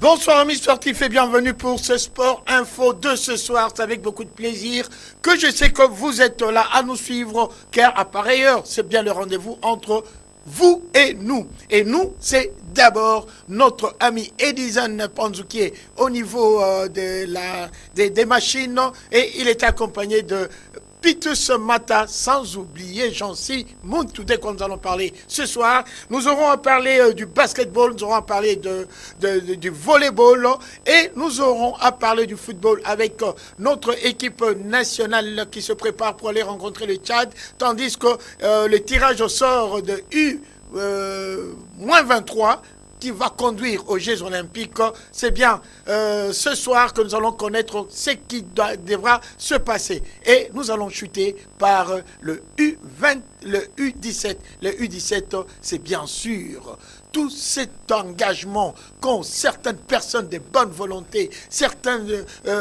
Bonsoir amis sportifs et bienvenue pour ce Sport Info de ce soir. C'est avec beaucoup de plaisir que je sais que vous êtes là à nous suivre, car à pareille heure, c'est bien le rendez-vous entre vous et nous. Et nous, c'est d'abord notre ami Edison Panzoukier au niveau des machines, et il est accompagné de Pitus Mata, sans oublier Jancy Mountoudé, quand nous allons parler ce soir. Nous aurons à parler du basketball, nous aurons à parler du volleyball, et nous aurons à parler du football avec notre équipe nationale qui se prépare pour aller rencontrer le Tchad, tandis que le tirage au sort de U-23 qui va conduire aux Jeux Olympiques. C'est bien ce soir que nous allons connaître ce qui devra se passer. Et nous allons chuter par le U20, le U17. Le U17, c'est bien sûr tout cet engagement qu'ont certaines personnes de bonne volonté, certains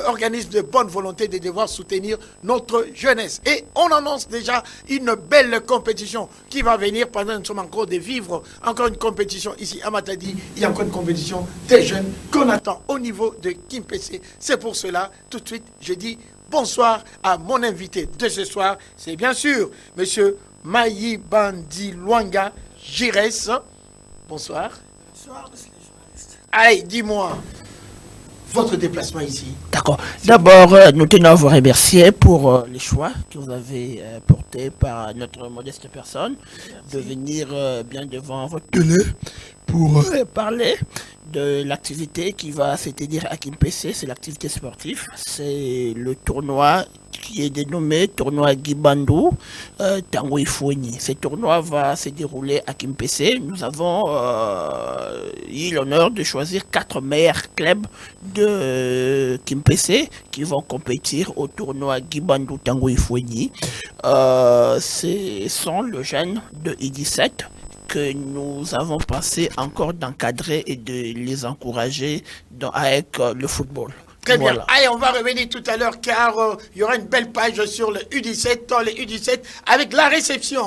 organismes de bonne volonté de devoir soutenir notre jeunesse. Et on annonce déjà une belle compétition qui va venir pendant que nous sommes encore de vivre encore une compétition ici à Matadi. Il y a encore une compétition des jeunes qu'on attend au niveau de Kimpese. C'est pour cela, tout de suite, je dis bonsoir à mon invité de ce soir. C'est bien sûr monsieur Maïbandi Luanga Gires. Bonsoir. Bonsoir, monsieur le journaliste. Allez, dis-moi, votre déplacement ici. D'accord. D'abord, nous tenons à vous remercier pour les choix que vous avez portés par notre modeste personne. Merci. De venir bien devant votre télé pour parler de l'activité qui va se tenir à Kimpese. C'est l'activité sportive. C'est le tournoi qui est dénommé tournoi Gibandu Tango Ifoueni. Ce tournoi va se dérouler à Kimpese. Nous avons eu l'honneur de choisir 4 meilleurs clubs de Kimpese qui vont compétir au tournoi Gibandu Tango Ifoueni. Ce sont le jeune de I17 que nous avons pensé encore d'encadrer et de les encourager avec le football. Très bien. Voilà. Allez, on va revenir tout à l'heure car il y aura une belle page sur le U17, avec la réception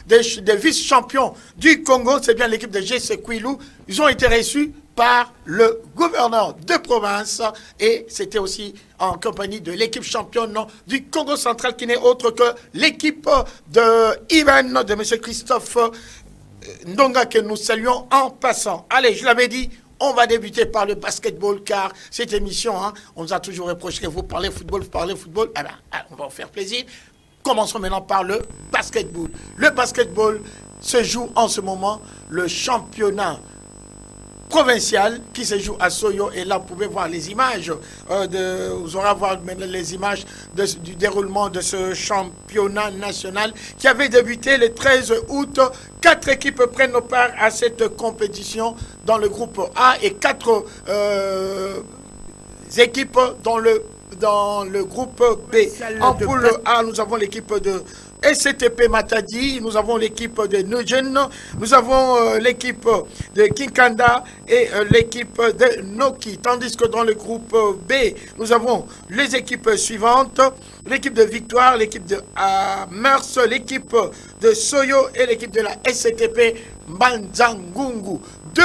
des vice-champions du Congo. C'est bien l'équipe de GC Kouilou. Ils ont été reçus par le gouverneur de province et c'était aussi en compagnie de l'équipe championne du Congo central qui n'est autre que l'équipe de Ivan, de M. Christophe Ndonga, que nous saluons en passant. Allez, je l'avais dit, on va débuter par le basketball car cette émission, on nous a toujours reproché que vous parlez football. Eh bien, on va vous faire plaisir. Commençons maintenant par le basketball. Le basketball se joue en ce moment le championnat provincial qui se joue à Soyo, et là vous pouvez voir les images vous aurez à voir maintenant les images du déroulement de ce championnat national qui avait débuté le 13 août. 4 équipes prennent part à cette compétition dans le groupe A et 4 équipes dans le groupe B. En poule A, nous avons l'équipe de SCTP Matadi, nous avons l'équipe de Nujen, nous avons l'équipe de Kinkanda et l'équipe de Noki. Tandis que dans le groupe B, nous avons les équipes suivantes, l'équipe de Victoire, l'équipe de Mers, l'équipe de Soyo et l'équipe de la SCTP Mbanzangungu. 2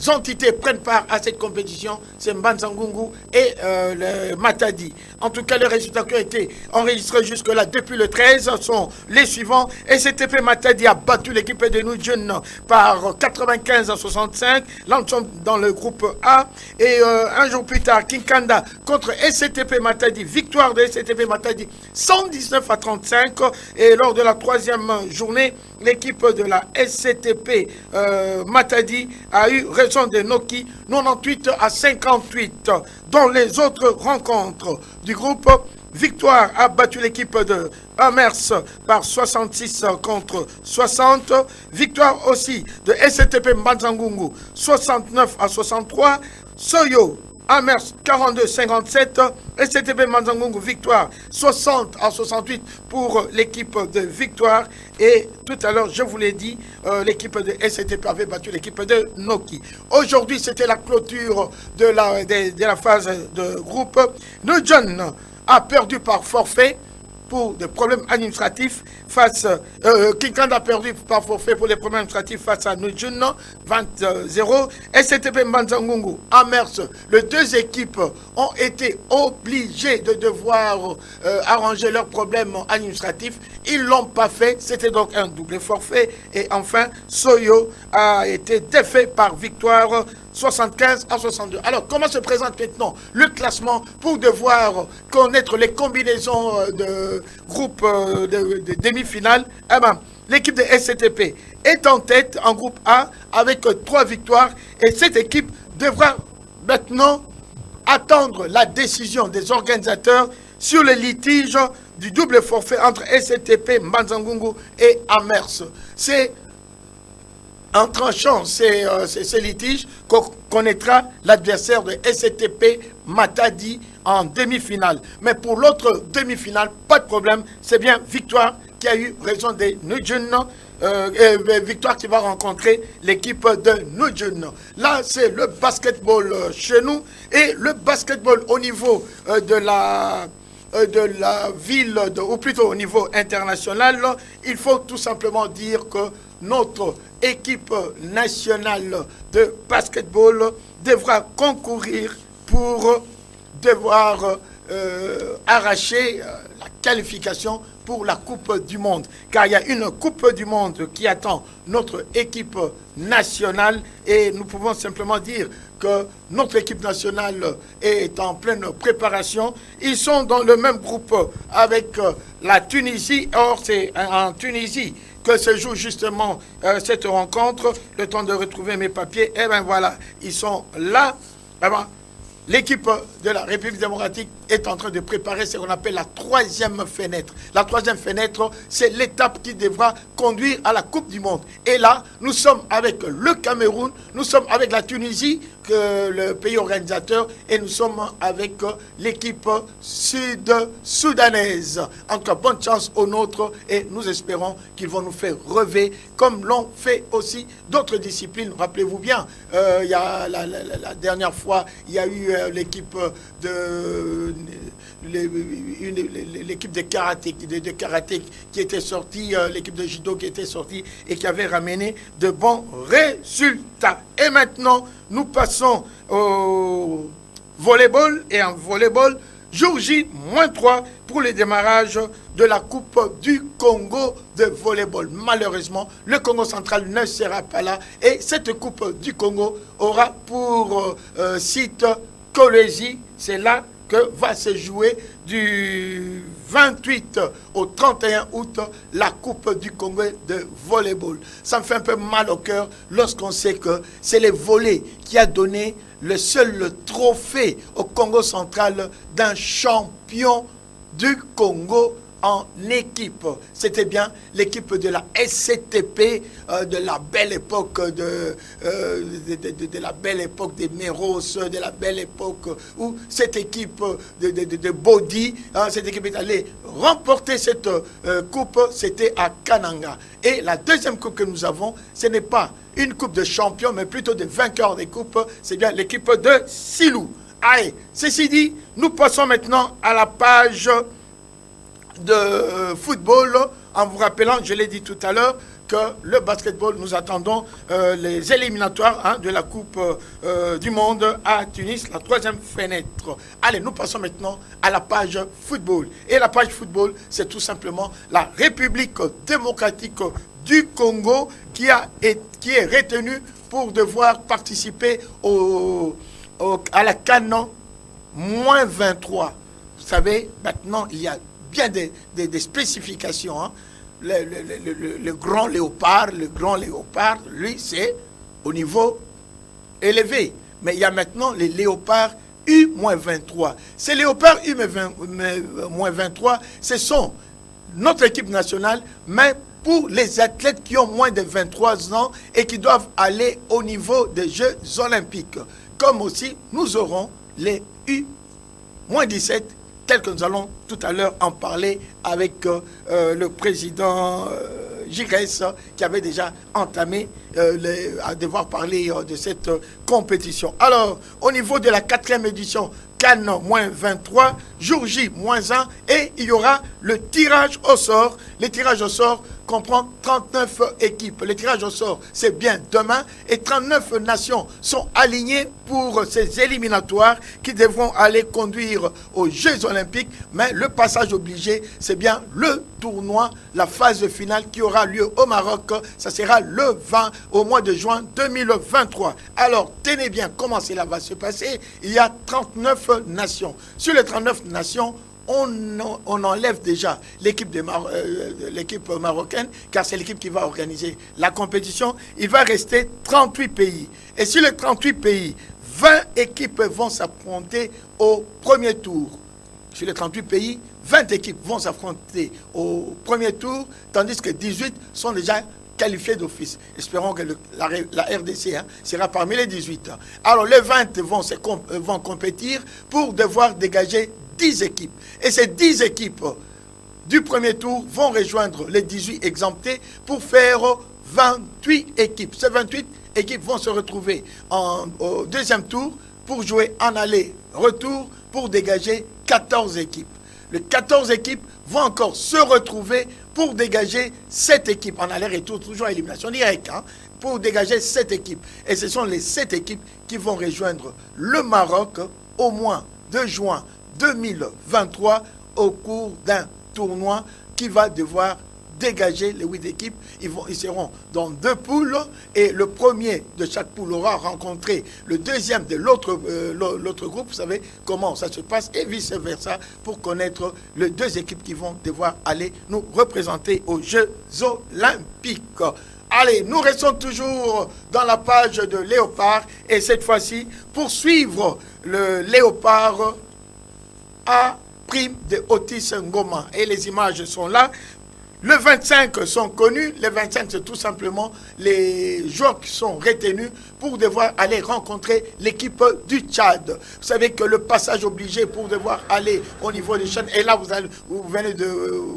entités prennent part à cette compétition, c'est Mbanzangungu et le Matadi. En tout cas, les résultats qui ont été enregistrés jusque-là depuis le 13 sont les suivants. SCTP Matadi a battu l'équipe de Nujen par 95 à 65. Là, nous sommes dans le groupe A. Et un jour plus tard, Kinkanda contre SCTP Matadi. Victoire de SCTP Matadi 119 à 35. Et lors de la 3e journée, l'équipe de la SCTP Matadi a eu raison de Noki 98 à 58. Dans les autres rencontres du groupe, Victoire a battu l'équipe de Amers par 66 contre 60. Victoire aussi de SCTP Mbanzangungu 69 à 63. Soyo Amers 42-57, SCTP Mbanzangungu Victoire 60 à 68 pour l'équipe de Victoire. Et tout à l'heure, je vous l'ai dit, l'équipe de SCTP avait battu l'équipe de Noki. Aujourd'hui, c'était la clôture de la phase de groupe. Nujen a perdu par forfait pour des problèmes administratifs face... Kinkan a perdu par forfait pour les problèmes administratifs face à Nujun, 20-0. STP Mbanzangungu, Amers, les deux équipes ont été obligées de devoir arranger leurs problèmes administratifs. Ils ne l'ont pas fait, c'était donc un double forfait. Et enfin, Soyo a été défait par victoire 75-62. Alors, comment se présente maintenant le classement pour devoir connaître les combinaisons de groupes de demi-finale? Eh ben, l'équipe de SCTP est en tête en groupe A avec 3 victoires et cette équipe devra maintenant attendre la décision des organisateurs sur le litige du double forfait entre SCTP, Mbanzangungu et Amers. C'est en tranchant ces litiges qu'on connaîtra l'adversaire de SCTP Matadi en demi-finale. Mais pour l'autre demi-finale, pas de problème, c'est bien victoire qui a eu raison des Nujun, victoire qui va rencontrer l'équipe de Nujun. Là, c'est le basketball chez nous et le basketball au niveau de la ville, ou plutôt au niveau international. Il faut tout simplement dire que notre équipe nationale de basketball devra concourir pour devoir arracher la qualification pour la Coupe du Monde. Car il y a une Coupe du Monde qui attend notre équipe nationale et nous pouvons simplement dire que notre équipe nationale est en pleine préparation. Ils sont dans le même groupe avec la Tunisie. Or, c'est en Tunisie que se joue justement cette rencontre. Le temps de retrouver mes papiers. Et bien voilà, ils sont là. L'équipe de la République démocratique est en train de préparer ce qu'on appelle la 3e fenêtre. La 3e fenêtre, c'est l'étape qui devra conduire à la Coupe du Monde. Et là, nous sommes avec le Cameroun, nous sommes avec la Tunisie, le pays organisateur, et nous sommes avec l'équipe sud-soudanaise. En tout cas, bonne chance aux nôtres et nous espérons qu'ils vont nous faire rêver comme l'ont fait aussi d'autres disciplines. Rappelez-vous bien, il y a la dernière fois, il y a eu l'équipe l'équipe de karaté qui était sortie, l'équipe de judo qui était sortie et qui avait ramené de bons résultats. Et maintenant, nous passons au volleyball. Et en volleyball, jour J-3 pour le démarrage de la Coupe du Congo de volleyball. Malheureusement, le Congo central ne sera pas là. Et cette Coupe du Congo aura pour site Kolwezi. C'est là que va se jouer du 28 au 31 août la Coupe du Congo de volleyball. Ça me fait un peu mal au cœur lorsqu'on sait que c'est le volley qui a donné le seul trophée au Congo central d'un champion du Congo en équipe. C'était bien l'équipe de la SCTP de la belle époque de la belle époque des Méros, de la belle époque où cette équipe de Body, cette équipe est allée remporter cette coupe, c'était à Kananga. Et la deuxième coupe que nous avons, ce n'est pas une coupe de champion, mais plutôt de vainqueurs des coupes, c'est bien l'équipe de Silou. Allez, ceci dit, nous passons maintenant à la page de football, en vous rappelant, je l'ai dit tout à l'heure, que le basketball, nous attendons les éliminatoires de la Coupe du Monde à Tunis, la 3e fenêtre. Allez, nous passons maintenant à la page football. Et la page football, c'est tout simplement la République démocratique du Congo qui est retenue pour devoir participer à la CAN -23. Vous savez, maintenant, il y a bien des spécifications. Le grand léopard, lui, c'est au niveau élevé. Mais il y a maintenant les léopards U-23. Ces léopards U-23, ce sont notre équipe nationale, mais pour les athlètes qui ont moins de 23 ans et qui doivent aller au niveau des Jeux olympiques. Comme aussi, nous aurons les U-17, tel que nous allons tout à l'heure en parler avec le président JRS qui avait déjà entamé à devoir parler de cette compétition. Alors, au niveau de la 4e édition, Cannes-23, jour J-1, et il y aura le tirage au sort. Le tirage au sort comprend 39 équipes. Le tirage au sort, c'est bien demain, et 39 nations sont alignées pour ces éliminatoires qui devront aller conduire aux Jeux Olympiques. Mais le passage obligé, c'est bien le tournoi, la phase finale qui aura lieu au Maroc. Ça sera le 20 au mois de juin 2023. Alors, tenez bien comment cela va se passer. Il y a 39 nations. Sur les 39 nations, on enlève déjà l'équipe marocaine, car c'est l'équipe qui va organiser la compétition. Il va rester 38 pays. Et sur les 38 pays, 20 équipes vont s'affronter au premier tour. Sur les 38 pays, 20 équipes vont s'affronter au premier tour, tandis que 18 sont déjà qualifiés d'office. Espérons que la RDC sera parmi les 18. Alors les 20 vont compétir pour devoir dégager 10 équipes. Et ces 10 équipes du premier tour vont rejoindre les 18 exemptés pour faire 28 équipes. Ces 28 équipes vont se retrouver au deuxième tour pour jouer en aller-retour pour dégager 14 équipes. Les 14 équipes vont encore se retrouver pour dégager 7 équipes en aller-retour, toujours à élimination directe, pour dégager 7 équipes. Et ce sont les 7 équipes qui vont rejoindre le Maroc au mois de juin 2023 au cours d'un tournoi qui va devoir dégager les 8 équipes. Ils seront dans 2 poules et le premier de chaque poule aura rencontré le deuxième de l'autre groupe. Vous savez comment ça se passe et vice-versa pour connaître les 2 équipes qui vont devoir aller nous représenter aux Jeux Olympiques. Allez, nous restons toujours dans la page de Léopard et cette fois-ci pour suivre le Léopard A' de Otis Ngoma. Et les images sont là. Les 25 sont connus. Les 25, c'est tout simplement les joueurs qui sont retenus pour devoir aller rencontrer l'équipe du Tchad. Vous savez que le passage obligé pour devoir aller au niveau des chaînes, et là,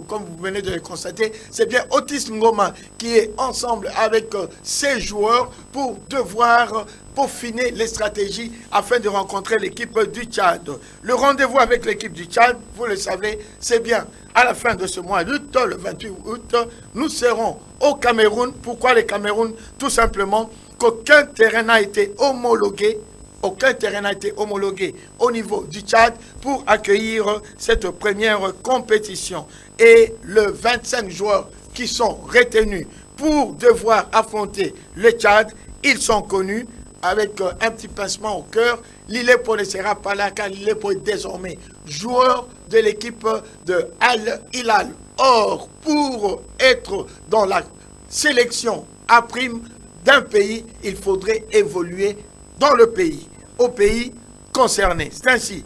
comme vous venez de le constater, c'est bien Otis Ngoma qui est ensemble avec ses joueurs pour devoir peaufiner les stratégies afin de rencontrer l'équipe du Tchad. Le rendez-vous avec l'équipe du Tchad, vous le savez, c'est bien à la fin de ce mois d'août, le 28 août, nous serons au Cameroun. Pourquoi le Cameroun? Tout simplement qu'aucun terrain n'a été homologué. Aucun terrain n'a été homologué au niveau du Tchad pour accueillir cette première compétition. Et les 25 joueurs qui sont retenus pour devoir affronter le Tchad, ils sont connus. Avec un petit pincement au cœur, Lilepo ne sera pas là car Lilepo est désormais joueur de l'équipe de Al Hilal. Or, pour être dans la sélection à prime d'un pays, il faudrait évoluer dans le pays, au pays concerné. C'est ainsi.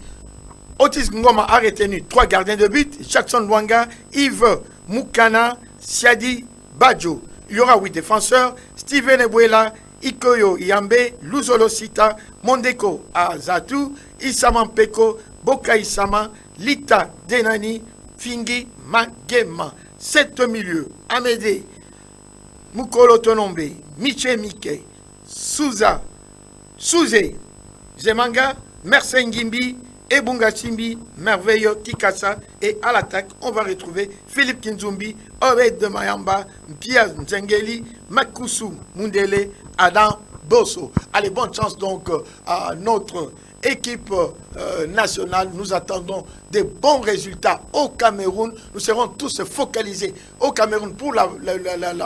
Otis Ngoma a retenu 3 gardiens de but, Jackson Lwanga, Yves Moukana, Siadi Badjo. Il y aura 8 défenseurs, Steven Ebuela, Ikoyo Yambe, Luzolo Sita, Mondeko Azatu, Isama Mpeko, Boka Isama, Lita Denani, Fingi Magema. 7 milieux, Amédée, Mukolo Tonombe, Miche Mike, Souza, Souzé, Zemanga, Mersengimbi, Ebunga Simbi, Merveilleux Kikasa, et à l'attaque, on va retrouver Philippe Kinzumbi, Obed de Mayamba, Pierre Nzengeli, Makusu Mundele, Adam Bosso. Allez, bonne chance donc à notre équipe nationale. Nous attendons des bons résultats au Cameroun. Nous serons tous focalisés au Cameroun pour la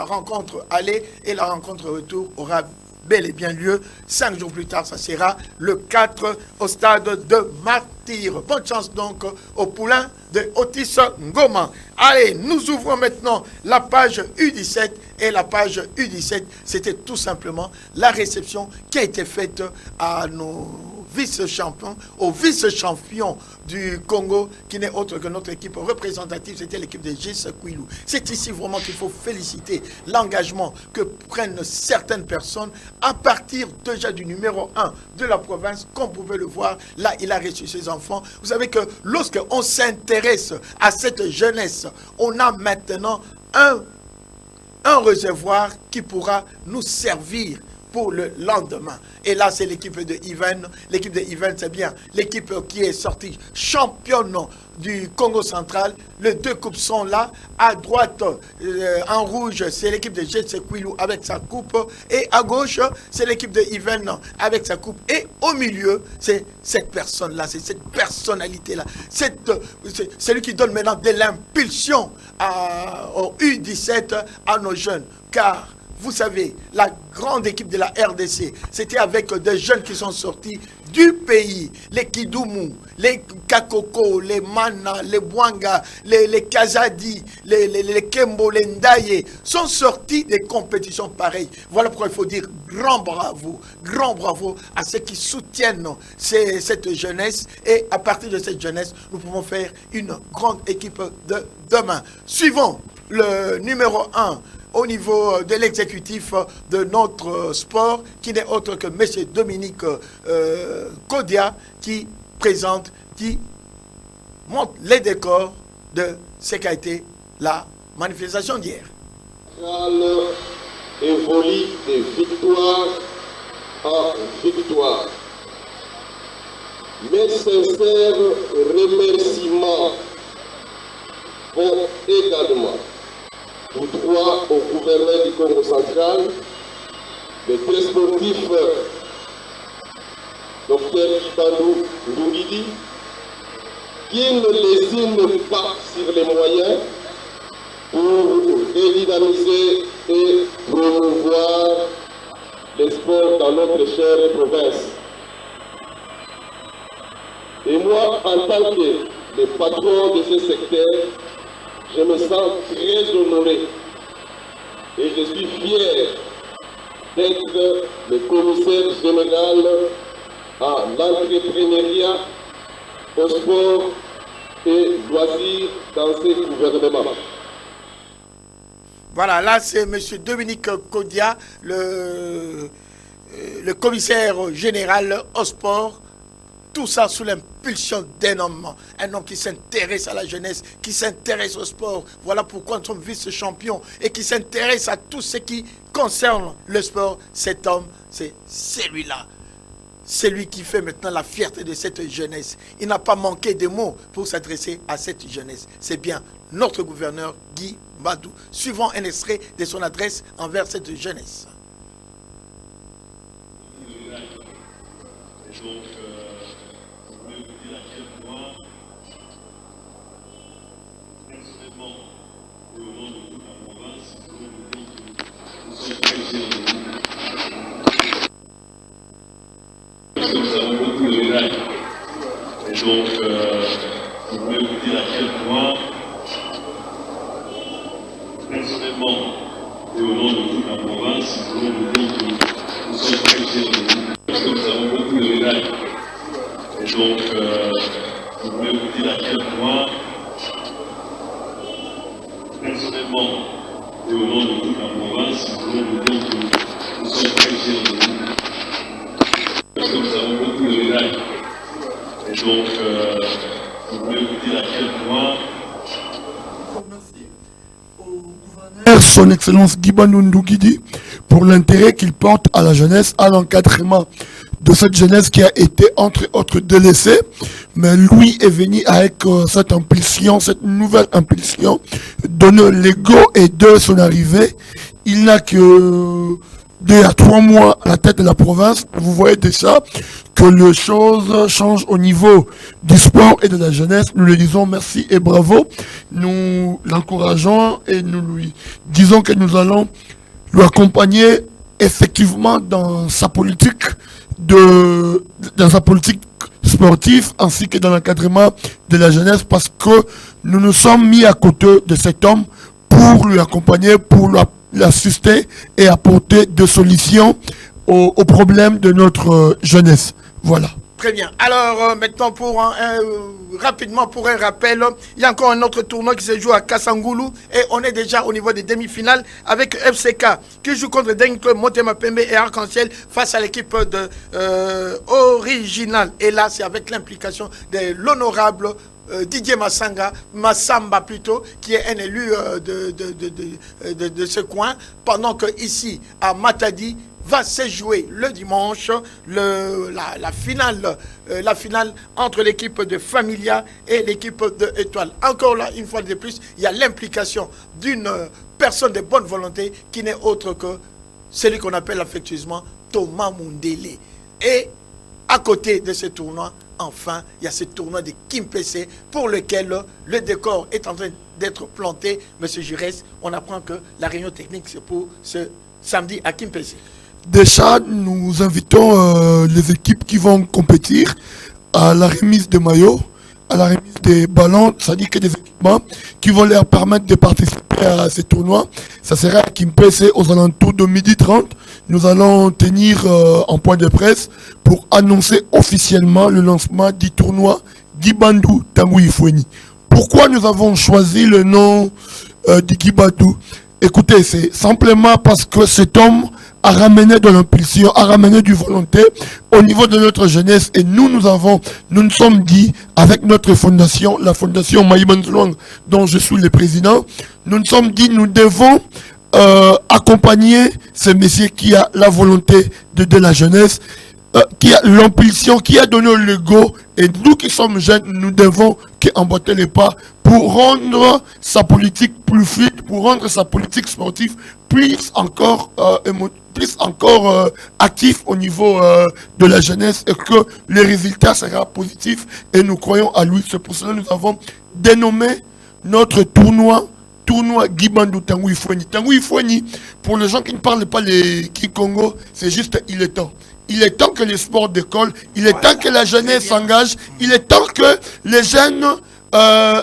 rencontre aller, et la rencontre retour aura bel et bien lieu 5 jours plus tard. Ça sera le 4 au stade de Martyr. Bonne chance donc au poulain de Otis Ngoma. Allez, nous ouvrons maintenant la page U17. Et la page U17, c'était tout simplement la réception qui a été faite à nos vice-champions, aux vice-champions du Congo, qui n'est autre que notre équipe représentative, c'était l'équipe de Gis Kouilou. C'est ici vraiment qu'il faut féliciter l'engagement que prennent certaines personnes à partir déjà du numéro 1 de la province. Comme vous pouvez le voir, là, il a reçu ses enfants. Vous savez que lorsqu'on s'intéresse à cette jeunesse, on a maintenant un un réservoir qui pourra nous servir pour le lendemain. Et là, c'est l'équipe de Even. L'équipe de Even, c'est bien l'équipe qui est sortie championne du Congo central. Les deux coupes sont là. À droite, en rouge, c'est l'équipe de GC Kwilu avec sa coupe. Et à gauche, c'est l'équipe de Even avec sa coupe. Et au milieu, c'est cette personne-là, c'est cette personnalité-là. C'est celui qui donne maintenant de l'impulsion au U17 à nos jeunes. Car vous savez, la grande équipe de la RDC, c'était avec des jeunes qui sont sortis du pays. Les Kidoumou, les Kakoko, les Mana, les Bwanga, les Kazadi, les Kembo, les Ndaye, sont sortis des compétitions pareilles. Voilà pourquoi il faut dire grand bravo à ceux qui soutiennent cette jeunesse. Et à partir de cette jeunesse, nous pouvons faire une grande équipe de demain. Suivons le numéro 1 au niveau de l'exécutif de notre sport, qui n'est autre que M. Dominique Kodia, qui présente, qui montre les décors de ce qu'a été la manifestation d'hier. Évolue de victoire en victoire. Mes sincères remerciements vont également pour trois au gouverneur du Congo central, les deux sportifs, Dr Ibandou Ndungidi, qui ne lésinent pas sur les moyens pour redynamiser et promouvoir les sports dans notre chère province. Et moi, en tant que le patron de ce secteur, je me sens très honoré et je suis fier d'être le commissaire général à l'entrepreneuriat, au sport et loisirs dans ce gouvernement. Voilà, là c'est M. Dominique Kodia, le commissaire général au sport. Tout ça sous l'impulsion d'un homme qui s'intéresse à la jeunesse, qui s'intéresse au sport. Voilà pourquoi nous sommes vice-champions et qui s'intéresse à tout ce qui concerne le sport. Cet homme, c'est celui-là. C'est lui qui fait maintenant la fierté de cette jeunesse. Il n'a pas manqué de mots pour s'adresser à cette jeunesse. C'est bien notre gouverneur Guy Badou. Suivons un extrait de son adresse envers cette jeunesse. Nous avons beaucoup de médailles. Et donc, je voulais vous dire à quel point, personnellement, et au nom de toute la province, nous voulons vous dire que nous sommes très fiers de vous. Parce que nous avons beaucoup de médailles. Et donc, je voulais vous dire à quel point, personnellement, et au nom de toute la province, nous voulons vous dire que nous sommes très fiers de vous. Parce que nous avons beaucoup de médailles. Et donc, je voulais vous dire à quel point. Merci au gouverneur, son Excellence Guy Bandou Ndungidi, pour l'intérêt qu'il porte à la jeunesse, à l'encadrement de cette jeunesse qui a été, entre autres, délaissée. Mais lui est venu avec cette impulsion, cette nouvelle impulsion, donner l'ego et de son arrivée. Il n'a que 2 à 3 mois à la tête de la province. Vous voyez déjà que les choses changent au niveau du sport et de la jeunesse. Nous lui disons merci et bravo. Nous l'encourageons et nous lui disons que nous allons lui accompagner effectivement dans sa politique sportive ainsi que dans l'encadrement de la jeunesse, parce que nous nous sommes mis à côté de cet homme pour lui accompagner, pour l'assister et apporter des solutions aux problèmes de notre jeunesse. Voilà. Très bien. Alors, maintenant, rapidement, pour un rappel, il y a encore un autre tournoi qui se joue à Kassangoulou et on est déjà au niveau des demi-finales avec FCK qui joue contre Deng Club, Motema Pembe et Arc-en-Ciel face à l'équipe de Original. Et là, c'est avec l'implication de l'honorable Didier Massamba plutôt, qui est un élu de ce coin, pendant que ici, à Matadi, va se jouer le dimanche la finale entre l'équipe de Familia et l'équipe de Étoile. Encore là, une fois de plus, il y a l'implication d'une personne de bonne volonté qui n'est autre que celui qu'on appelle affectueusement Thomas Mundele. Et à côté de ce tournoi, enfin, il y a ce tournoi de Kimpese pour lequel le décor est en train d'être planté. Monsieur Jurès, on apprend que la réunion technique c'est pour ce samedi à Kimpese. Déjà, nous invitons les équipes qui vont compétir à la remise de maillots, à la remise des ballons, c'est-à-dire que des équipements qui vont leur permettre de participer à ces tournois. Ça sera à Kimpese aux alentours de 12h30. Nous allons tenir en point de presse pour annoncer officiellement le lancement du tournoi Gibandou Tangu Ifweni. Pourquoi nous avons choisi le nom du Gibandou? Écoutez, c'est simplement parce que cet homme a ramené de l'impulsion, a ramené du volonté au niveau de notre jeunesse. Et nous nous sommes dit, avec notre fondation, la fondation Maïbanzouang, dont je suis le président, nous nous sommes dit, nous devons accompagner ce monsieur qui a la volonté de la jeunesse, qui a l'impulsion, qui a donné le go. Et nous qui sommes jeunes, nous devons emboîter les pas pour rendre sa politique plus fluide, pour rendre sa politique sportive plus encore actif au niveau de la jeunesse et que le résultat sera positif et nous croyons à lui. C'est pour cela que nous avons dénommé notre tournoi Gibandou Tangu Ifweni. Tangu Ifweni, pour les gens qui ne parlent pas les Kikongo, c'est juste il est temps. Il est temps que les sports décollent, il est temps que la jeunesse s'engage, il est temps que les jeunes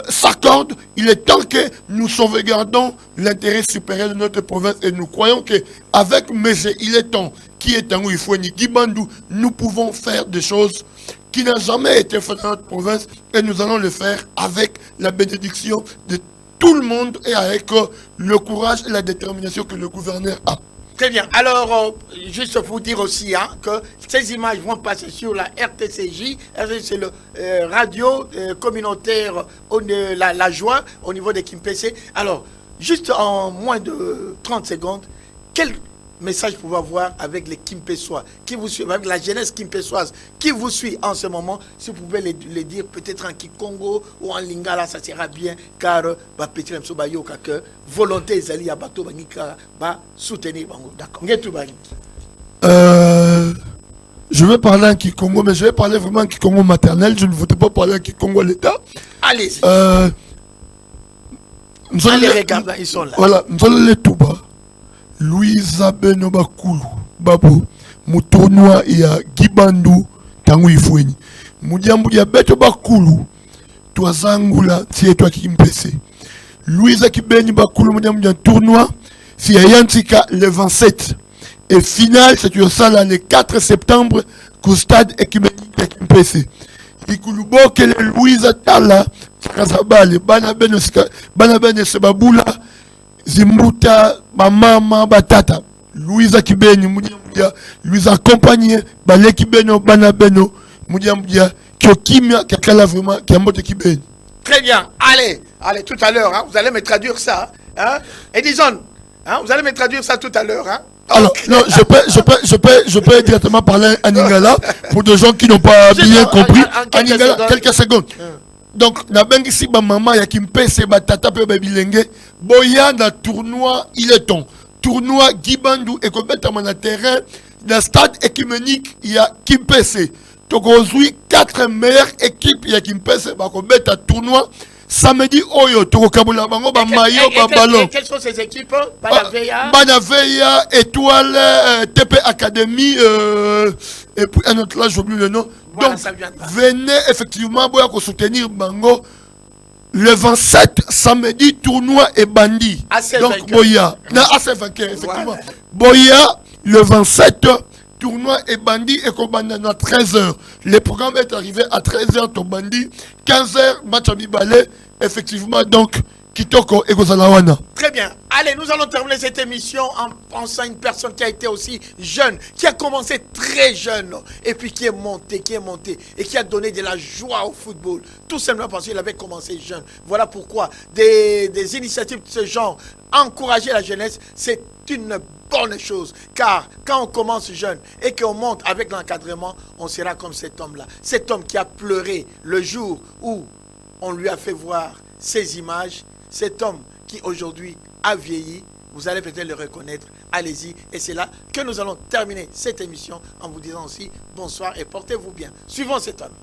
s'accordent, il est temps que nous sauvegardons l'intérêt supérieur de notre province et nous croyons qu'avec Mégé, il est temps, qui est Tangu Ifweni, Gibandou, nous pouvons faire des choses qui n'ont jamais été faites dans notre province et nous allons le faire avec la bénédiction de tout le monde et avec le courage et la détermination que le gouverneur a. Très bien. Alors, juste vous dire aussi que ces images vont passer sur la RTCJ, c'est le radio communautaire la Joie au niveau de Kimpese. Alors, juste en moins de 30 secondes, quel message pouvez avoir avec les Kimpesois qui vous suivent, avec la jeunesse kimpesoise qui vous suit en ce moment? Si vous pouvez les dire peut-être en Kikongo ou en Lingala, ça sera bien, car petit Msobayo que volonté ezali abato banika ba soutenir bango. D'accord. Je vais parler en Kikongo, mais je vais parler vraiment en Kikongo maternel. Je ne voudrais pas parler en Kikongo à l'État. Allez-y. Allez, regarde, ils sont là. Voilà, nous allons les tout bas. Louisa Beno Bakulu Babo mu tournoi ya Gibandou Tangu Ifweni mudiambu ya beto Bakulu twazangula tie twa Kimpese. Louisa Kibeni Bakulu mudiambu ya tournoi si ya Yantika le 27 et finale c'est ça le 4 septembre au stade écuménique de Kimpese. Ikulubo que Louisa Tala Kazabale bana beno sebabula Zimbuta, Mama, Batata, Louisa Kibeni, Moudia, Louisa accompagné, Balé Kibeno, Banabeno, Moudia, Kyokimia, Kakala vraiment, Kiamote Kibeni. Très bien, allez, tout à l'heure, hein, vous allez me traduire ça. Hein? Edison, hein, vous allez me traduire ça tout à l'heure. Hein? Alors, non, je peux directement parler en Lingala pour des gens qui n'ont pas bien compris. En Lingala, quelques secondes. Donc, na bengi si ba maman ya Kimpese ba tata pe ba bilenge boya na tournoi il est temps. Tournoi Gibandou et kobeta na terrain na stade écuménique il y a Kimpese. Donc aujourd'hui 4 meilleures équipes ya Kimpese ba kobeta tournoi samedi oyo to kabula bango ba maillot ba ballon. Quelles sont ces équipes? Banaveya, Étoile, TP Academy et puis un autre là j'oublie le nom. Voilà, donc, venez effectivement pour soutenir Bango le 27 samedi tournoi et bandit. Donc, Boya, non, assez vainqueur, effectivement. Voilà. Boya, le 27 tournoi et bandit et Kobanda à 13h. Le programme est arrivé à 13h, ton bandit. 15h, match à Mibale. Effectivement, donc, Kitoko et Gozalawana. Très bien. Allez, nous allons terminer cette émission en pensant à une personne qui a été aussi jeune, qui a commencé très jeune, et puis qui est monté, et qui a donné de la joie au football. Tout simplement parce qu'il avait commencé jeune. Voilà pourquoi des initiatives de ce genre, encourager la jeunesse, c'est une bonne chose. Car quand on commence jeune et qu'on monte avec l'encadrement, on sera comme cet homme-là. Cet homme qui a pleuré le jour où on lui a fait voir ces images. Cet homme qui aujourd'hui a vieilli, vous allez peut-être le reconnaître. Allez-y. Et c'est là que nous allons terminer cette émission en vous disant aussi bonsoir et portez-vous bien. Suivons cet homme.